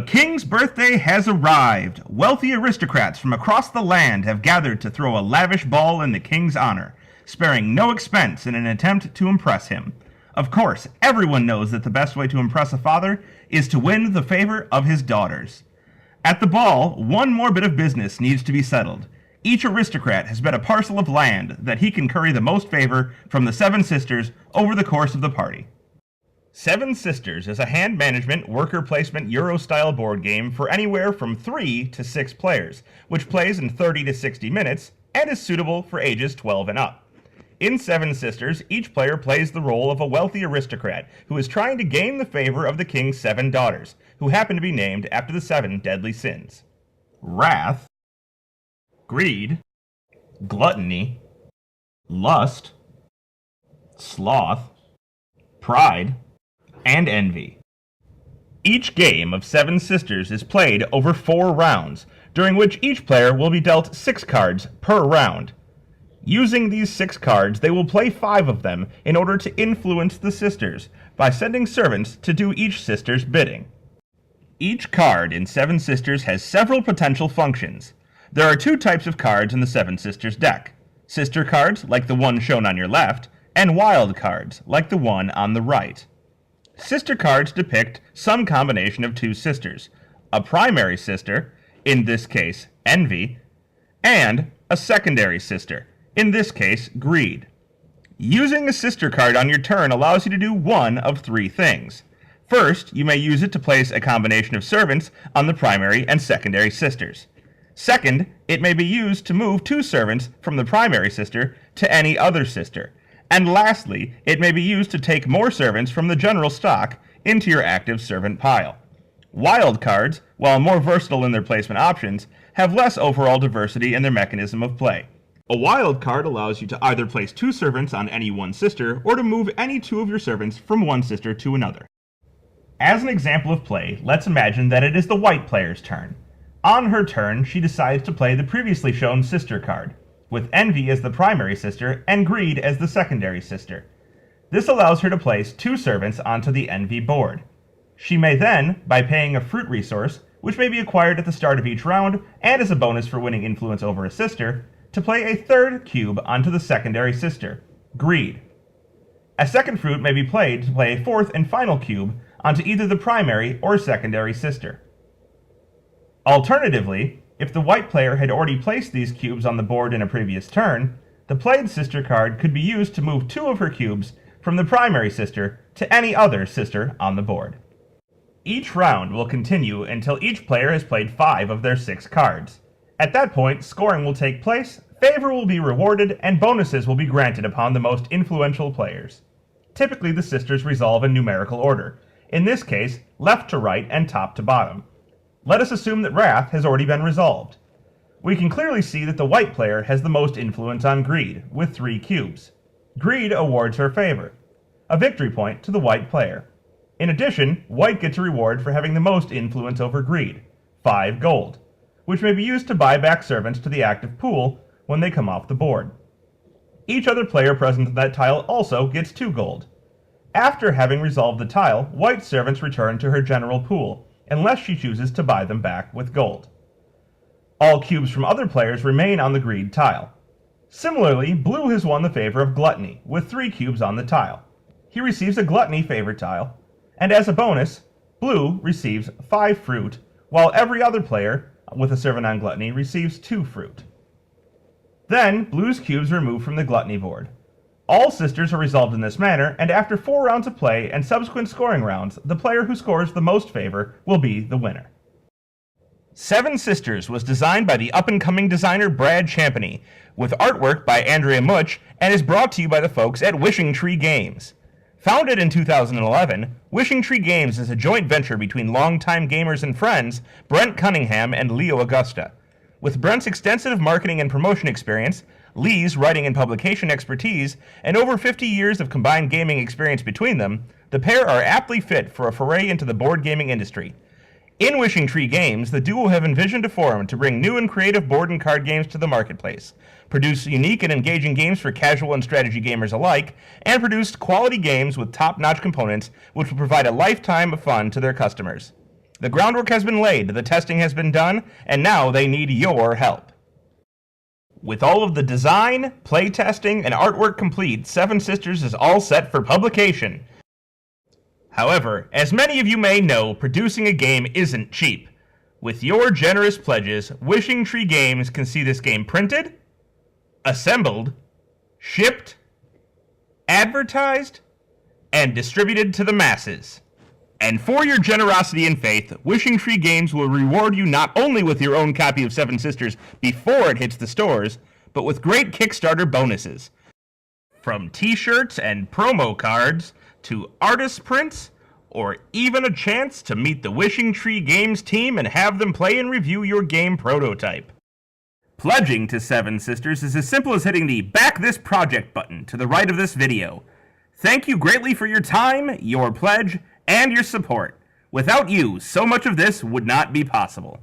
king's birthday has arrived. Wealthy aristocrats from across the land have gathered to throw a lavish ball in the king's honor, sparing no expense in an attempt to impress him. Of course, everyone knows that the best way to impress a father is to win the favor of his daughters. At the ball, one more bit of business needs to be settled. Each aristocrat has bet a parcel of land that he can curry the most favor from the Seven Sisters over the course of the party. Seven Sisters is a hand management, worker placement Euro-style board game for anywhere from 3 to 6 players, which plays in 30 to 60 minutes and is suitable for ages 12 and up. In Seven Sisters, each player plays the role of a wealthy aristocrat who is trying to gain the favor of the king's 7 daughters, who happen to be named after the 7 deadly sins: wrath, greed, gluttony, lust, sloth, pride, and envy. Each game of Seven Sisters is played over 4 rounds, during which each player will be dealt 6 cards per round. Using these 6 cards, they will play 5 of them in order to influence the sisters by sending servants to do each sister's bidding. Each card in Seven Sisters has several potential functions. There are 2 types of cards in the Seven Sisters deck: sister cards, like the one shown on your left, and wild cards, like the one on the right. Sister cards depict some combination of 2 sisters: a primary sister, in this case envy, and a secondary sister, in this case greed. Using a sister card on your turn allows you to do one of 3 things. First, you may use it to place a combination of servants on the primary and secondary sisters. Second, it may be used to move 2 servants from the primary sister to any other sister. And lastly, it may be used to take more servants from the general stock into your active servant pile. Wild cards, while more versatile in their placement options, have less overall diversity in their mechanism of play. A wild card allows you to either place 2 servants on any one sister, or to move any 2 of your servants from one sister to another. As an example of play, let's imagine that it is the white player's turn. On her turn, she decides to play the previously shown sister card, with envy as the primary sister and greed as the secondary sister. This allows her to place 2 servants onto the envy board. She may then, by paying a fruit resource, which may be acquired at the start of each round and as a bonus for winning influence over a sister, to play a 3rd cube onto the secondary sister, greed. A second fruit may be played to play a 4th and final cube onto either the primary or secondary sister. Alternatively, if the white player had already placed these cubes on the board in a previous turn, the played sister card could be used to move 2 of her cubes from the primary sister to any other sister on the board. Each round will continue until each player has played 5 of their 6 cards. At that point, scoring will take place, favor will be rewarded, and bonuses will be granted upon the most influential players. Typically, the sisters resolve in numerical order, in this case, left to right and top to bottom. Let us assume that wrath has already been resolved. We can clearly see that the white player has the most influence on greed, with 3 cubes. Greed awards her favor, a victory point to the white player. In addition, white gets a reward for having the most influence over greed, 5 gold, which may be used to buy back servants to the active pool when they come off the board. Each other player present on that tile also gets 2 gold. After having resolved the tile, white servants return to her general pool, unless she chooses to buy them back with gold. All cubes from other players remain on the greed tile. Similarly, blue has won the favor of gluttony, with 3 cubes on the tile. He receives a gluttony favor tile, and as a bonus, blue receives 5 fruit, while every other player with a servant on gluttony receives 2 fruit. Then, blue's cubes are removed from the gluttony board. All sisters are resolved in this manner, and after 4 rounds of play and subsequent scoring rounds, the player who scores the most favor will be the winner. Seven Sisters was designed by the up-and-coming designer Brad Champany, with artwork by Andrea Much, and is brought to you by the folks at Wishing Tree Games. Founded in 2011, Wishing Tree Games is a joint venture between longtime gamers and friends Brent Cunningham and Leo Augusta. With Brent's extensive marketing and promotion experience, Lee's writing and publication expertise, and over 50 years of combined gaming experience between them, the pair are aptly fit for a foray into the board gaming industry. In Wishing Tree Games, the duo have envisioned a forum to bring new and creative board and card games to the marketplace, produce unique and engaging games for casual and strategy gamers alike, and produce quality games with top-notch components which will provide a lifetime of fun to their customers. The groundwork has been laid, the testing has been done, and now they need your help. With all of the design, playtesting, and artwork complete, Seven Sisters is all set for publication. However, as many of you may know, producing a game isn't cheap. With your generous pledges, Wishing Tree Games can see this game printed, assembled, shipped, advertised, and distributed to the masses. And for your generosity and faith, Wishing Tree Games will reward you not only with your own copy of Seven Sisters before it hits the stores, but with great Kickstarter bonuses. From t-shirts and promo cards, to artist prints, or even a chance to meet the Wishing Tree Games team and have them play and review your game prototype. Pledging to Seven Sisters is as simple as hitting the Back This Project button to the right of this video. Thank you greatly for your time, your pledge, and your support. Without you, so much of this would not be possible.